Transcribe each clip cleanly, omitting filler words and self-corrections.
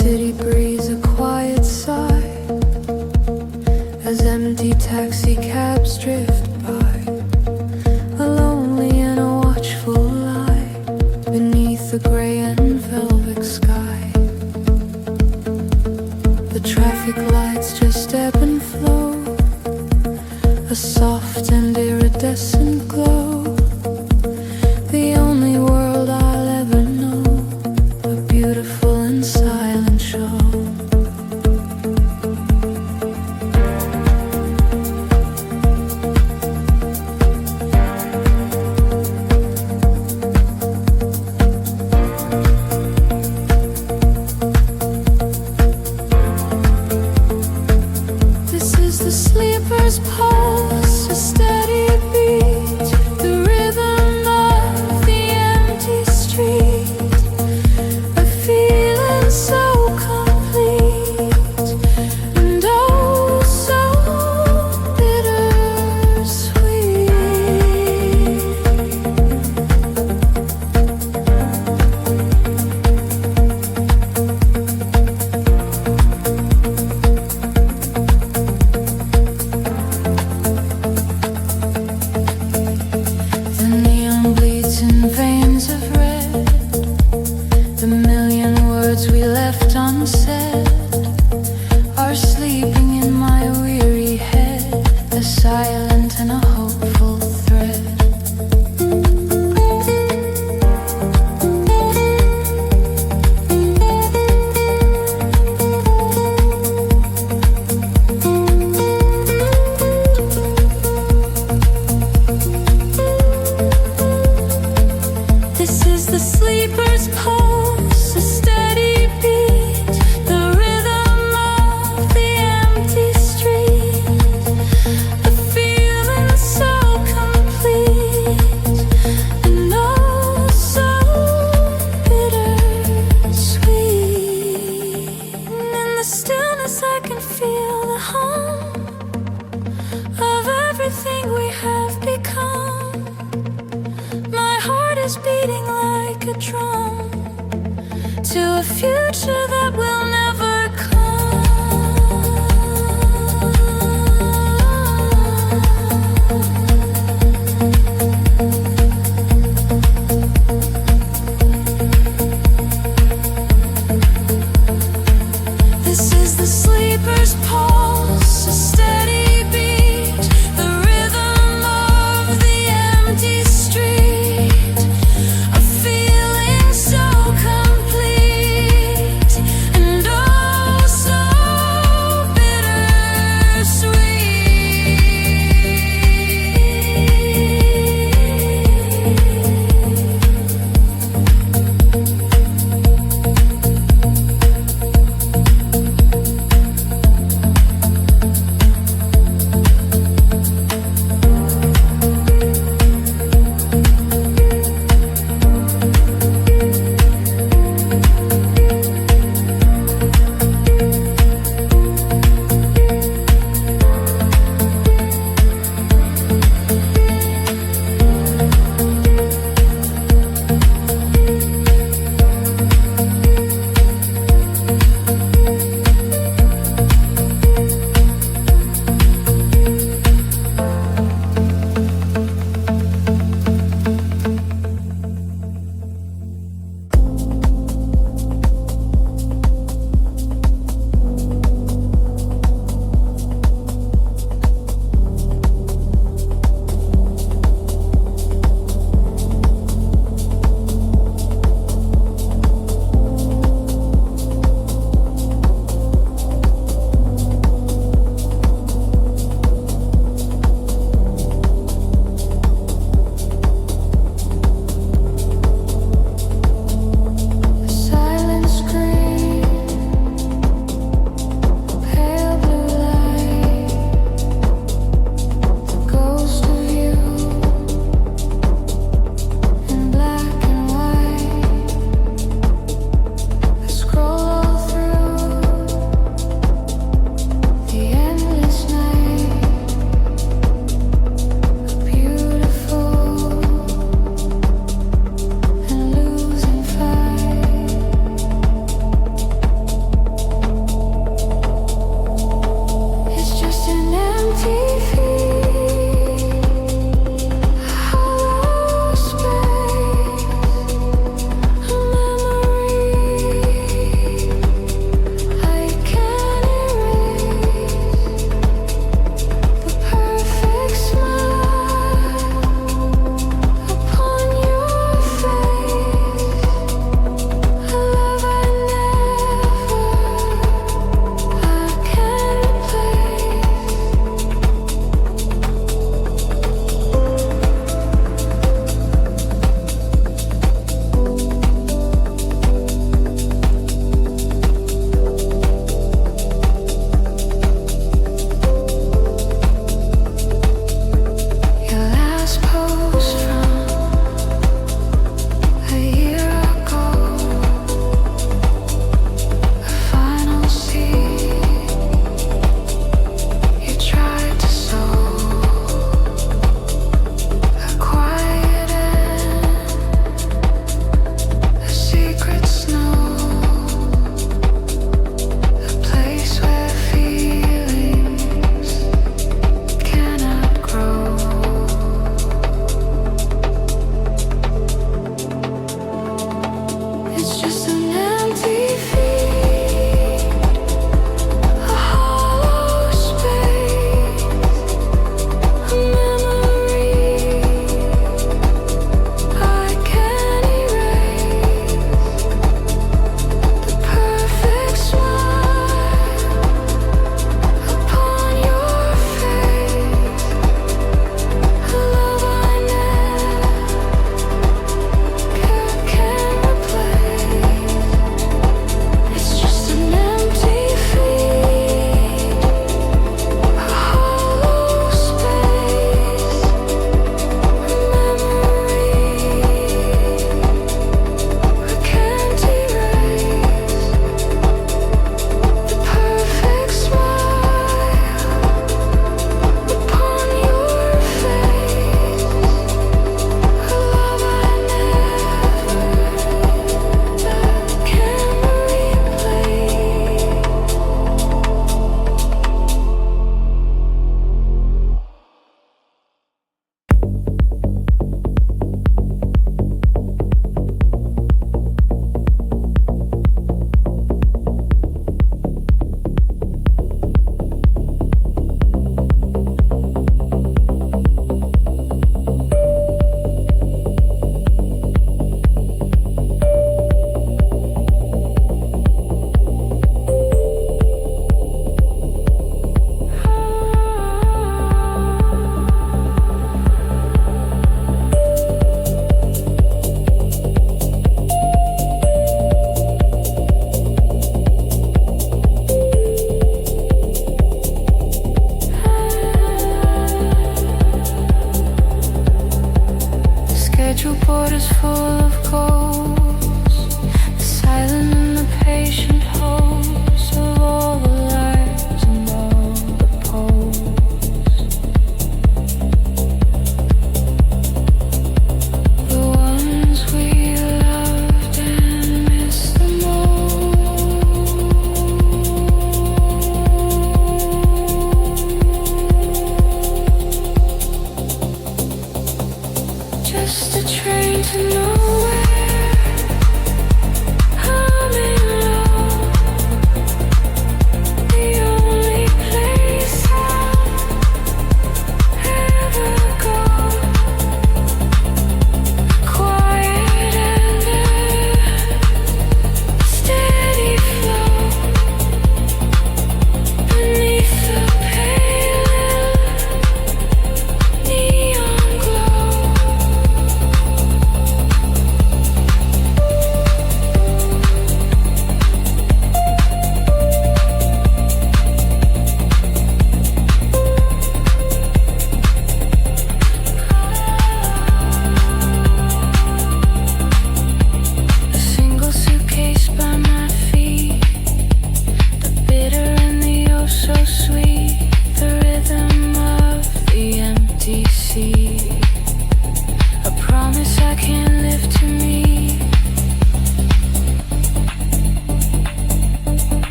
city breeze, a quiet sigh as empty taxi cabs drift by, a lonely and a watchful lie beneath the gray and velvet sky. The traffic lights just ebb and flow, a soft and iridescent glow, the only world I'll ever know, a beautiful and silent show. This is the sleeper's pulse, a steady beat, the rhythm of the empty street, a feeling so complete and oh so bittersweet. The neon bleeds in veins of red, the million words we left unsaid are sleeping in my weary head, a silent and a hopeful thread. This is the sleeper's pulse, a steady beat, the rhythm of the empty street, a feeling so complete and oh so bittersweet. And in the stillness I can feel the hum of everything we have become. My heart is beating like a drum to a future that will never come. This is the sleeper's pulse, a steady beat, the rhythm of the empty street, a feeling so complete and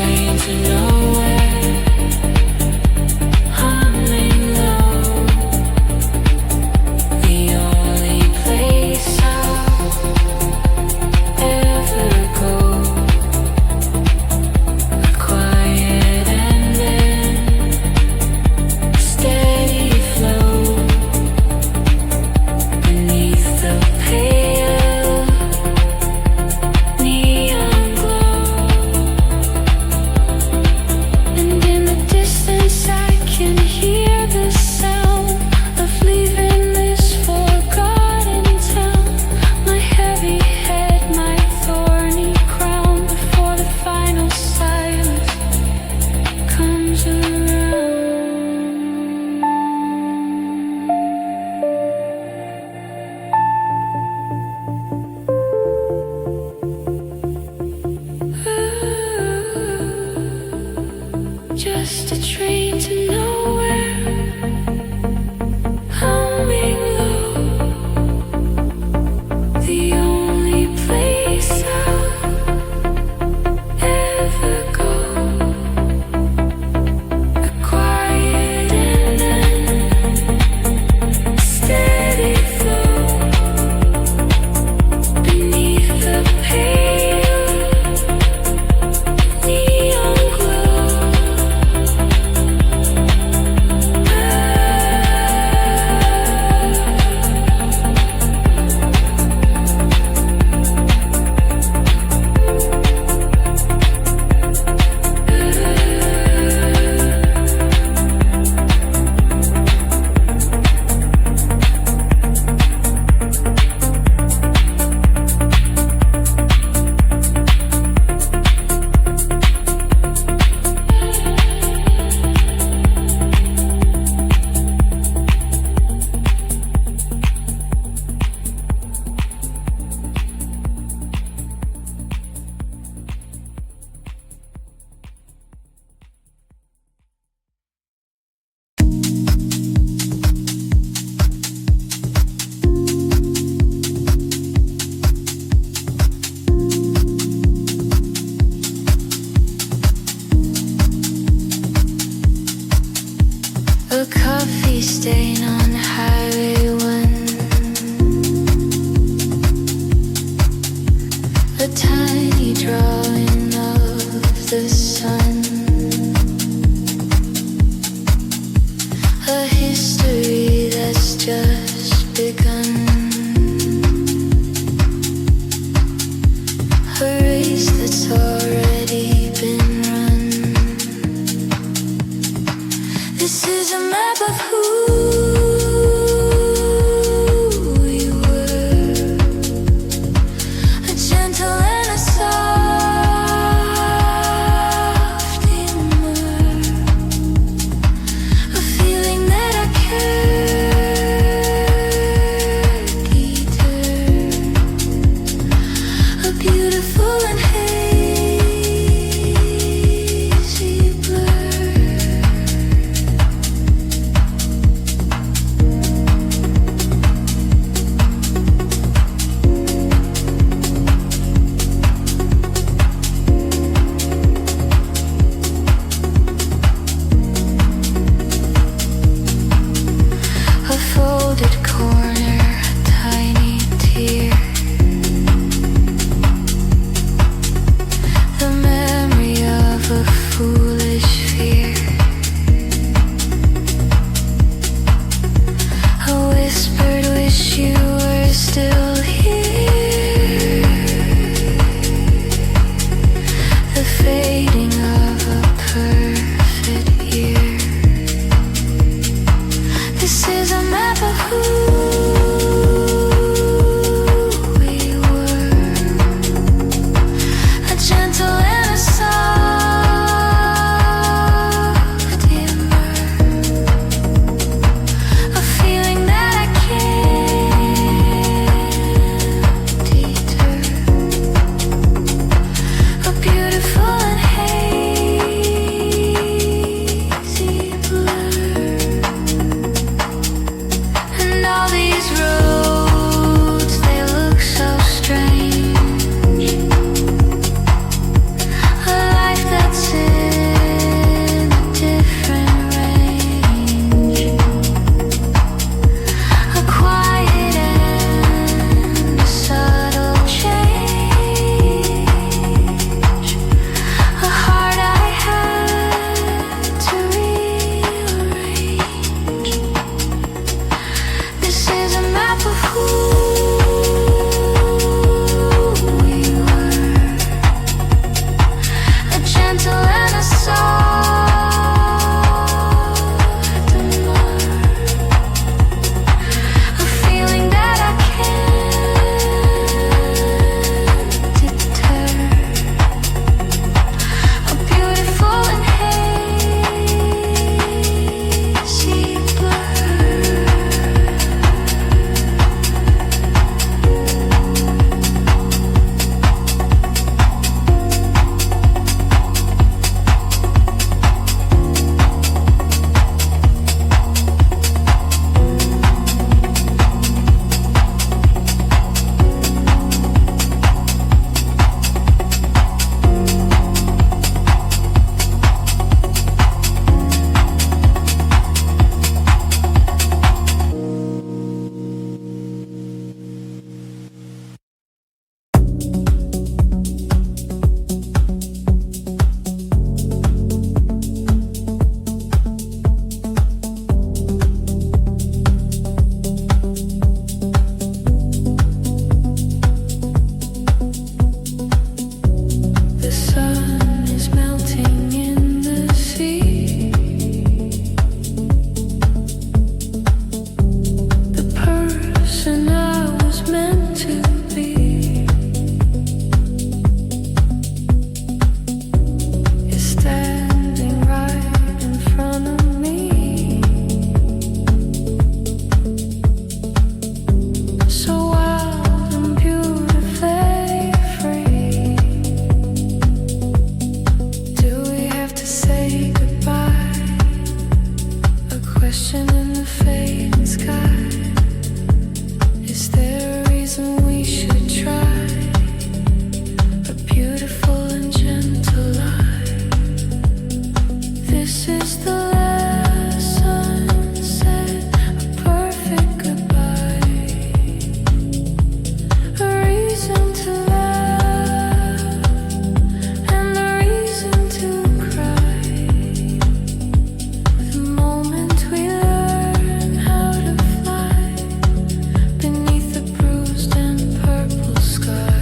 train to nowhere, humming low. The only place I'll ever go. A quiet ending, steady flow beneath the pale neon glow. And in the distance I can hear the sound of leaving this forgotten town. My heavy head, my thorny crown, before the final silence comes around. Just a train to nowhere, humming low. The only place I'll ever go. A quiet ending, steady flow beneath the pale neon glow. A coffee stain on Highway 1. A tiny drawing of the sun. A history that's just begun. A race that's already been run. This is a map of who you were. A gentle and a soft humor. A feeling that I can't return. A beautiful and hazy blur. This is the last sunset, a perfect goodbye, a reason to laugh and a reason to cry. The moment we learn how to fly beneath the bruised and purple sky.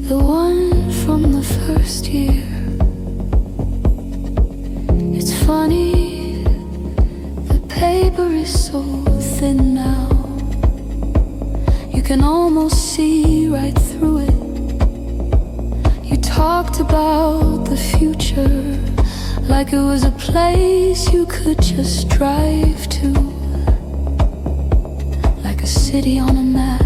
the one from the first year. It's funny, the paper is so thin now. You can almost see right through it. You talked about the future like it was a place you could just drive to, like a city on a map.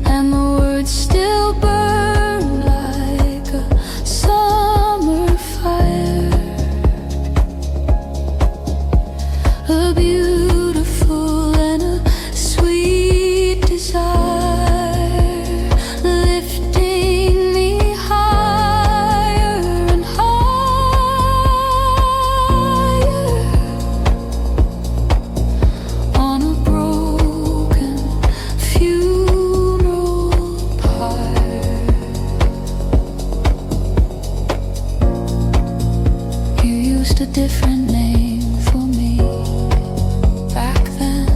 And the words still burn like a summer fire. A beautiful and a sweet desire, lifting me higher and higher on a broken funeral pyre. You used a different name for me back then,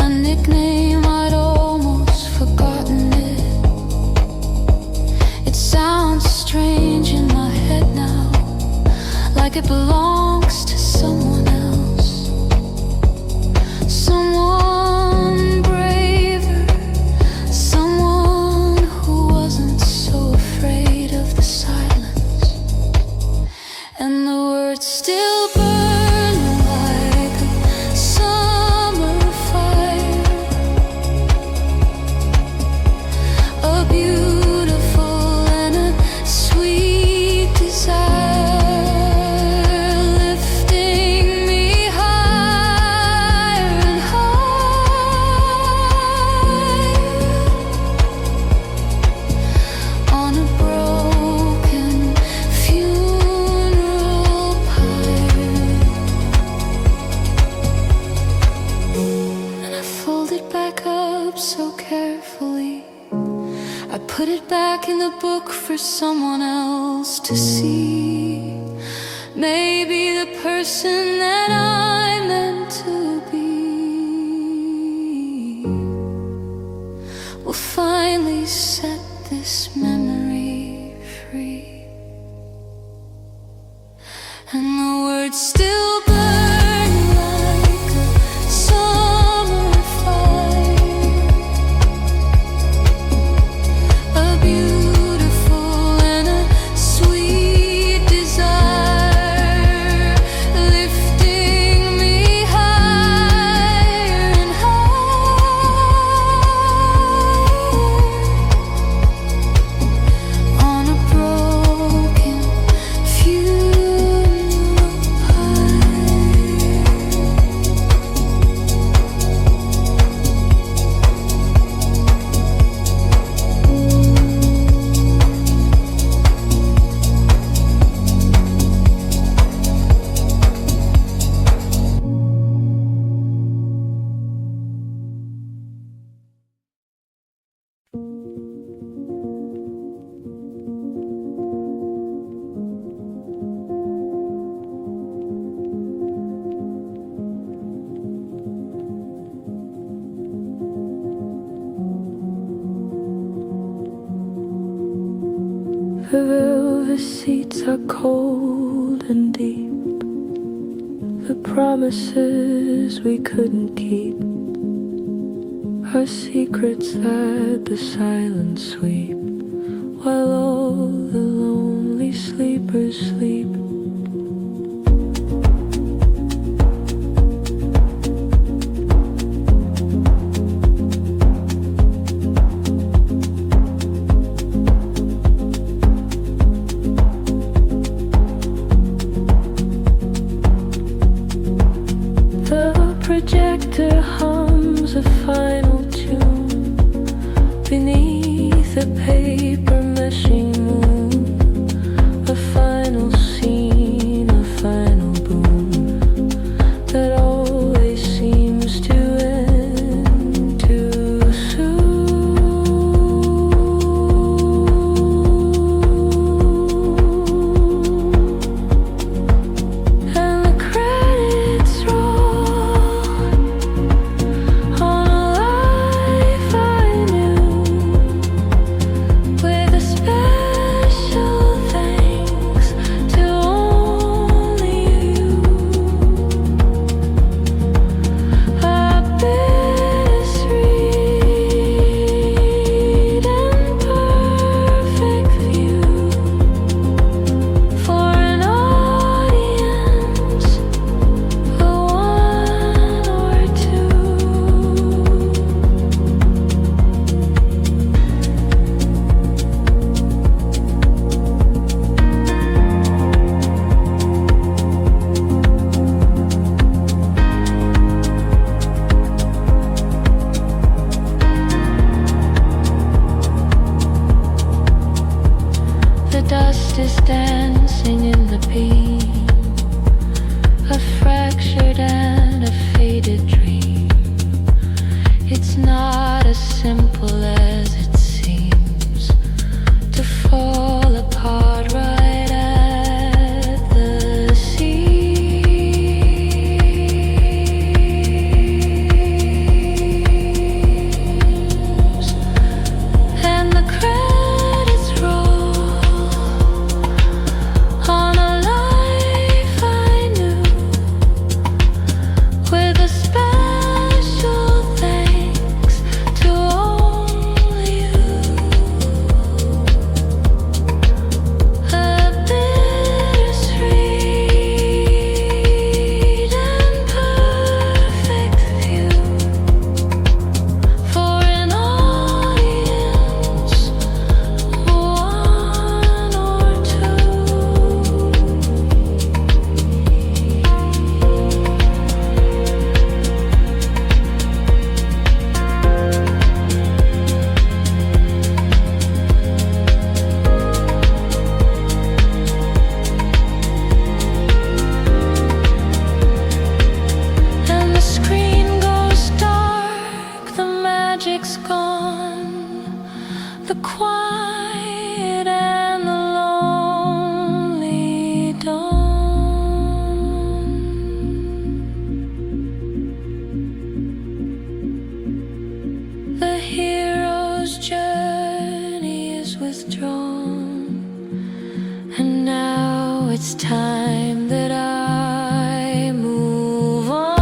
a nickname I'd almost forgotten it. It sounds strange in my head now, like it belongs to someone else, someone braver, someone who wasn't so afraid of the silence. And the words still burn like a summer fire. A beautiful and a sweet desire, lifting me higher and higher on a broken funeral pyre. And I fold it back up so carefully. I put it back in the book for someone else to see. Maybe the person that I meant to be will finally set this memory free. And the words still burn like a summer fire. A beautiful and a sweet desire, lifting me higher and higher on a broken funeral pyre. The velvet seats are cold and deep, the promises we couldn't keep, our secrets that the silence sweep, while all the lonely sleepers sleep. The projector hums a final tune beneath a paper meshing moon. A final scene, a final boom that always seems to end too soon. And the credits roll on a life I dancing in the beam, a fractured and a faded dream. It's not as simple as it seems to fall apart right at the seams. And the credits roll on a life I knew, with a special thanks to all you. A bittersweet and perfect view for an audience, one or two. And the screen goes dark, the magic's gone, the quiet and the lonely dawn. The hero's journey is withdrawn, and now it's time that I move on.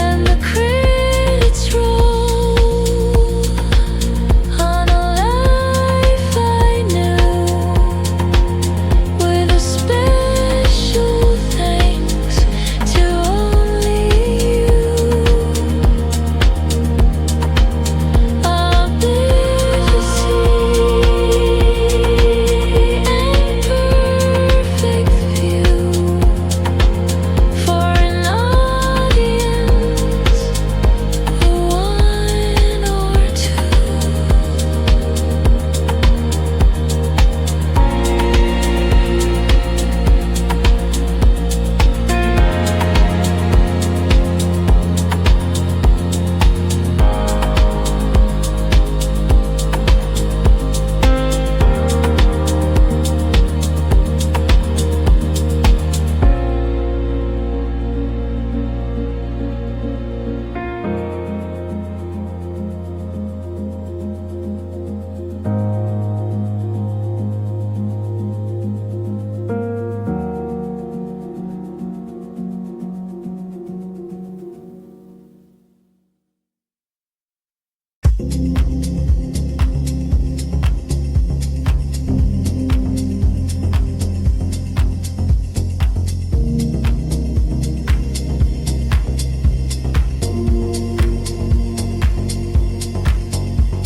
And the credits roll on a life I knew, with a special thanks to only you. A bittersweet and perfect view for an audience, one or two.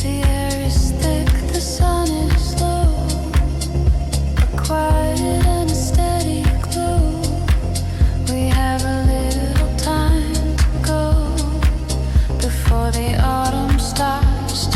The air is thick, the sun is low, a quiet and a steady glow. We have a little time to go before the autumn starts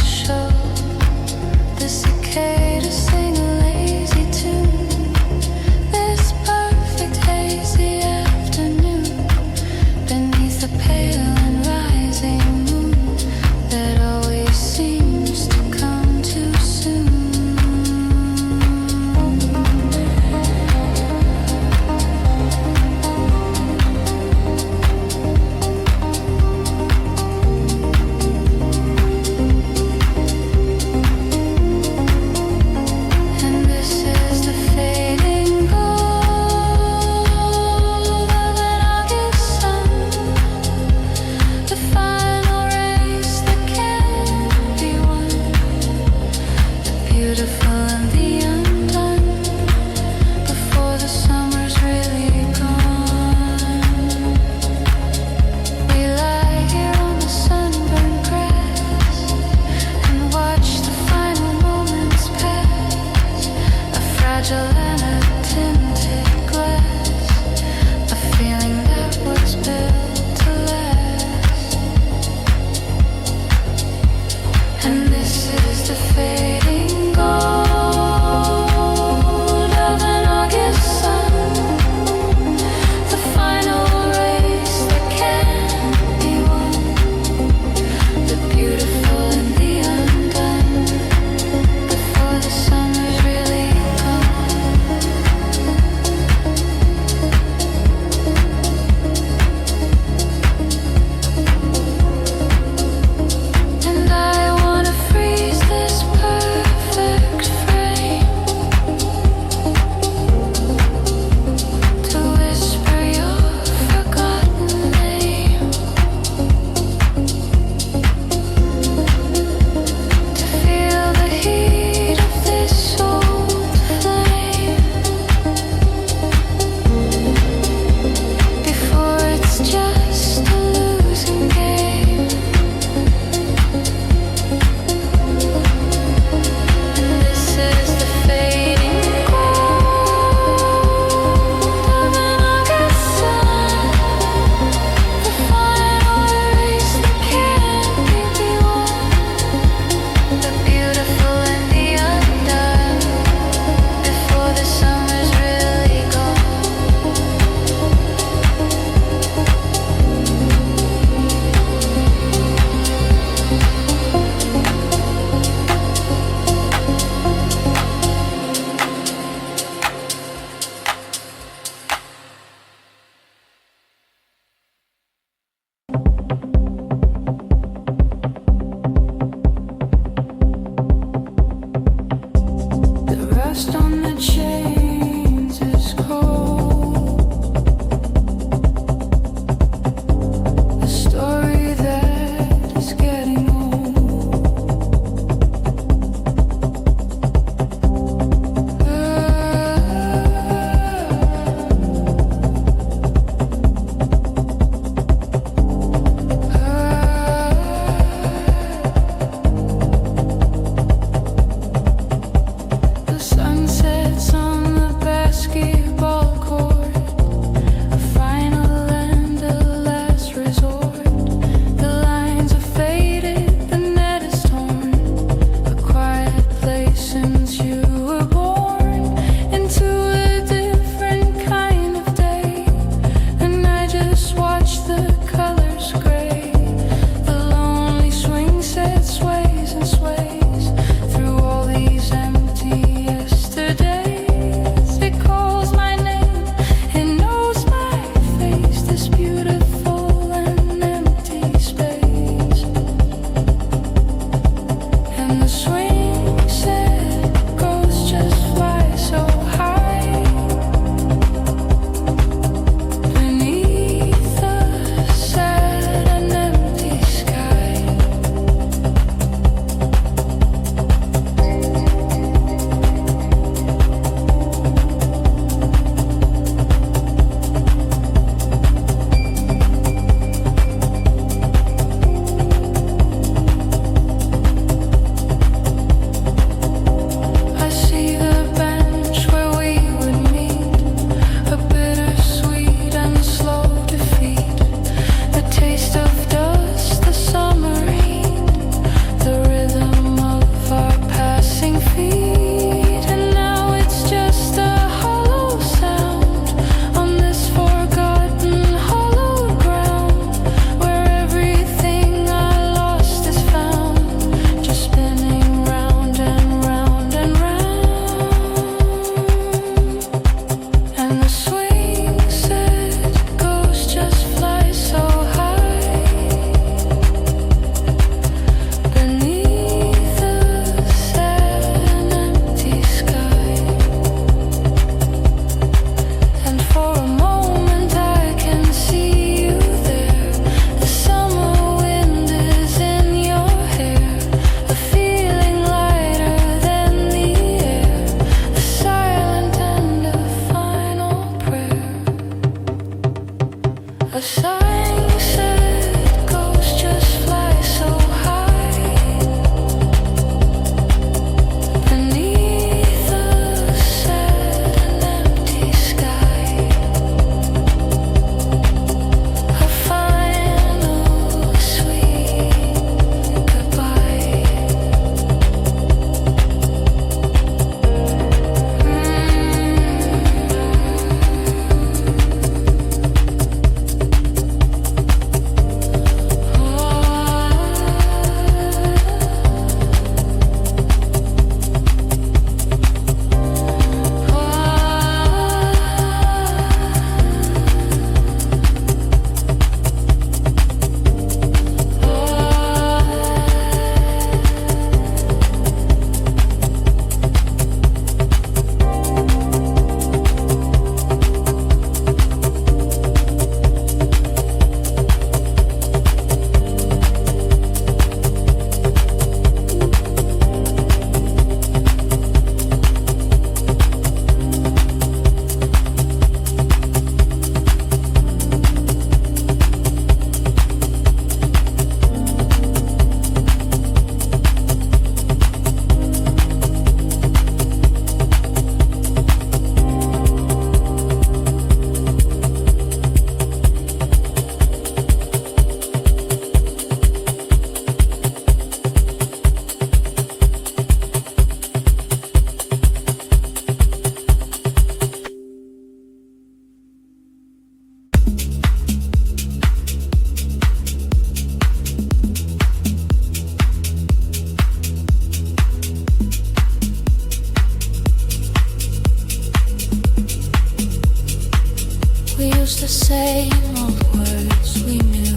the same old words we knew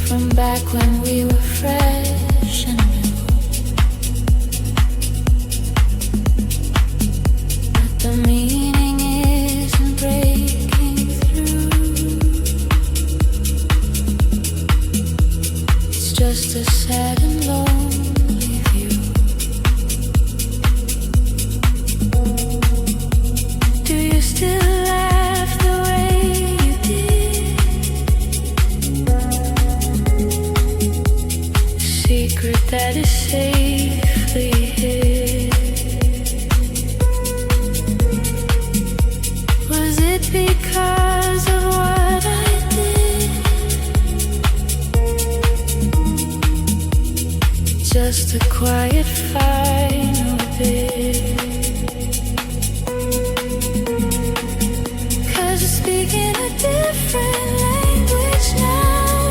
from back when we were fresh and new. But the meaning isn't breaking through. It's just a sad and lonely view. Do you still laugh the way you did? A secret that is safely hid. Was it because of what I did? Just a quiet final bit. 'Cause you're speaking a different language now,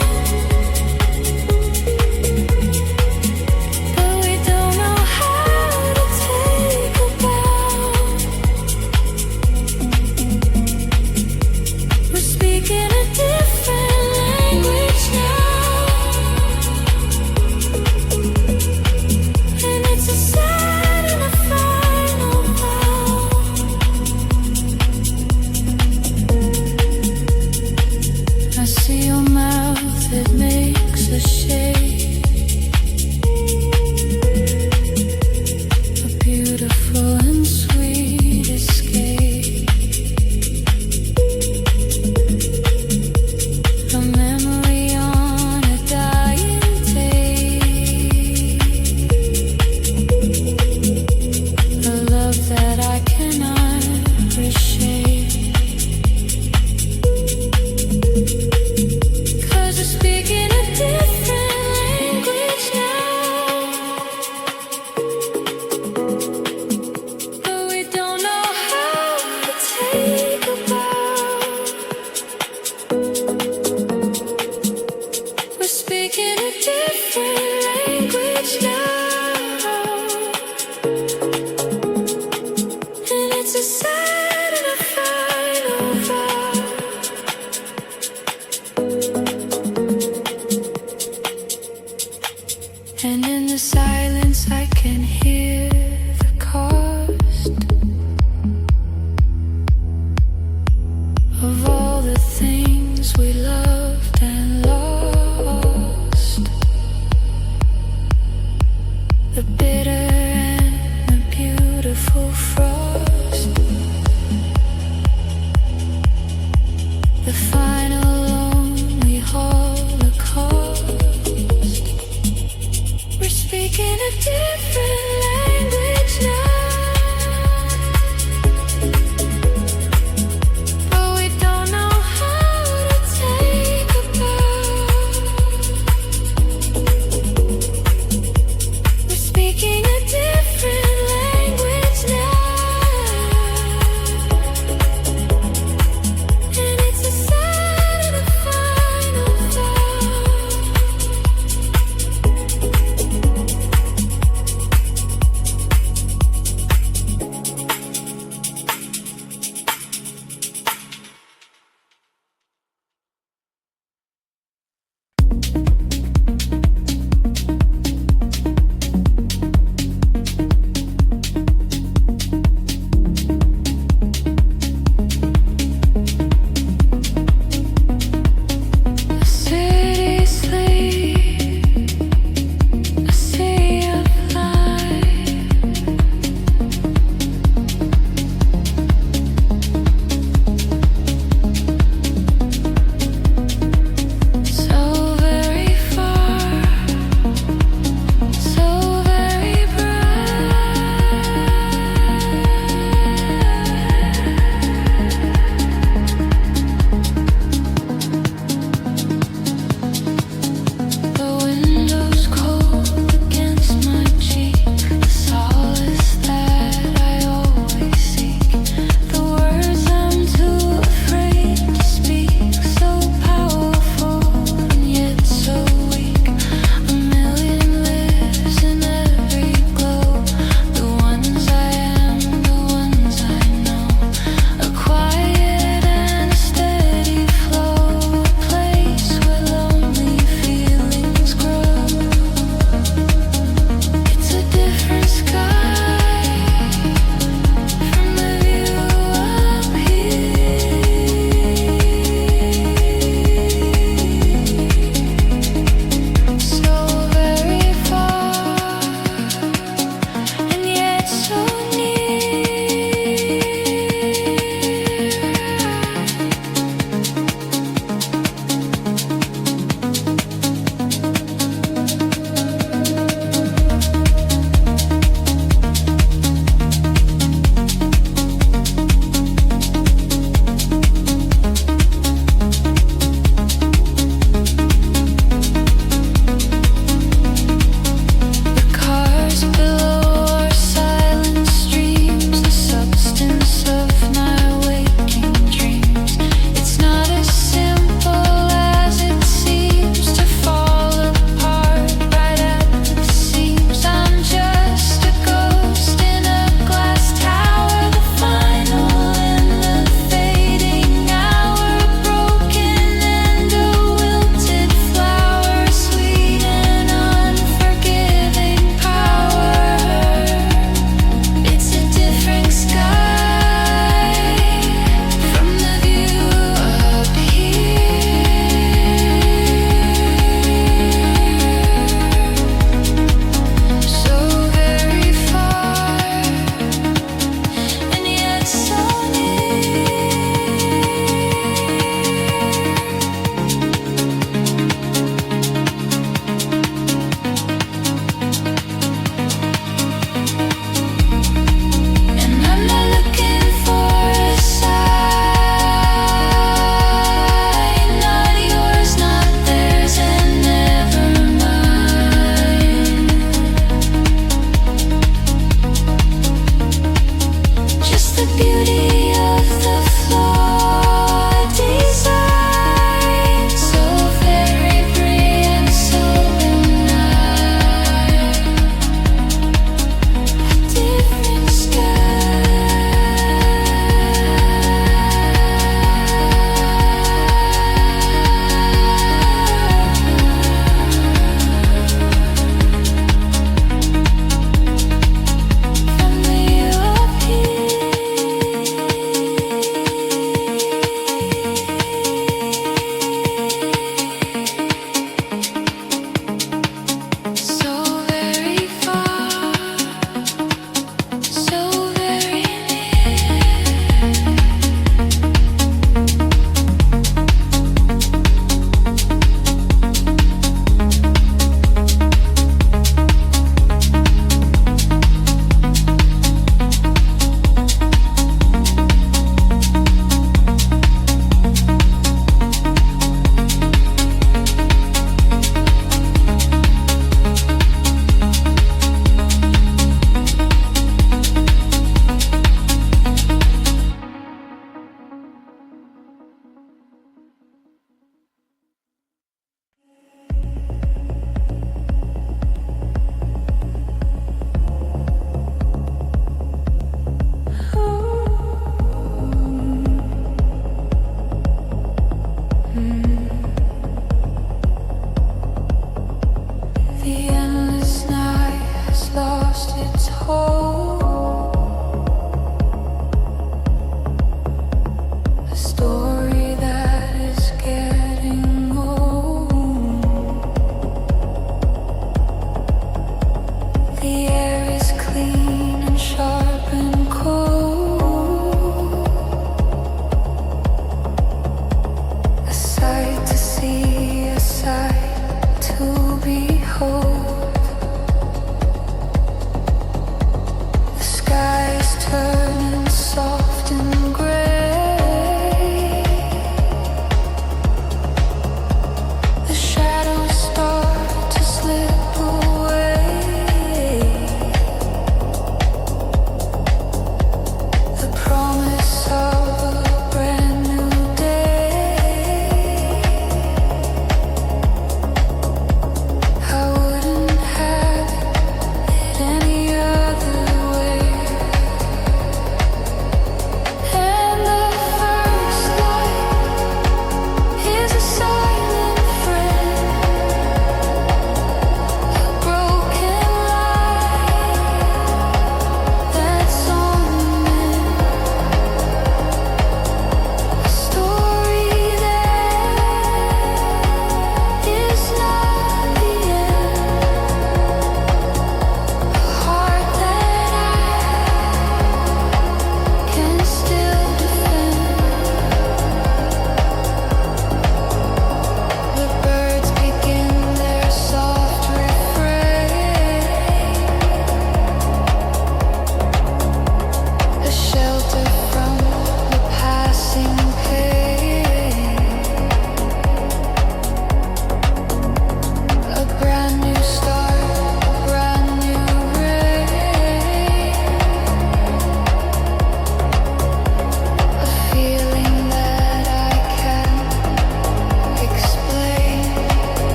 but we don't know how to take a bow. We're speaking a different language now, and it's a sad and a final vow. I see your mouth, it makes a shape, a beautiful and sweet escape, a memory on a dying day, a love that I cannot reshape. 'Cause we're speaking a different language now, but we don't know how to take a bow. We're speaking a different language now, and it's a sad and a final vow. And in the silence I can hear the cost of all the things we loved and lost, the bitter and the beautiful frost, the final lonely holocaust. We're speaking whole. A story that is getting old. The air is clean and sharp and cold. A sight to see, a sight to behold.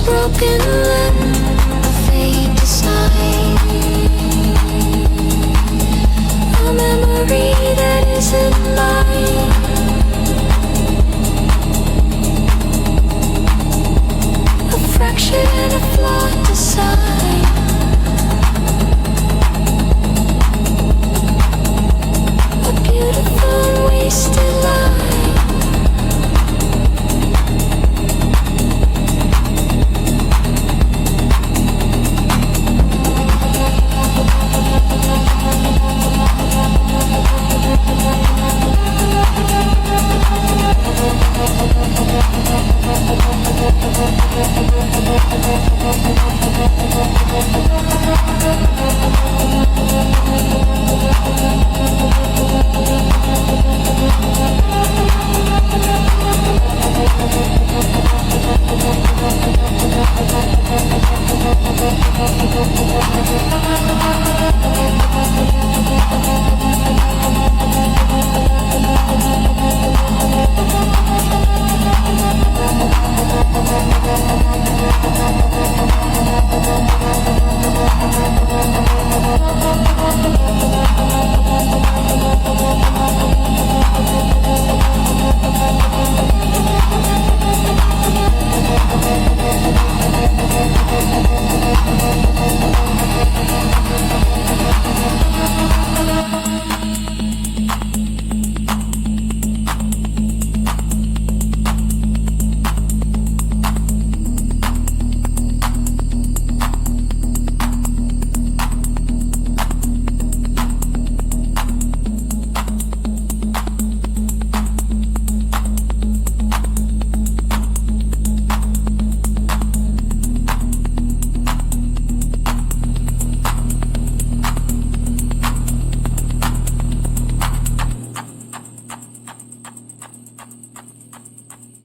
broken limb, a fate designed, a memory that isn't mine.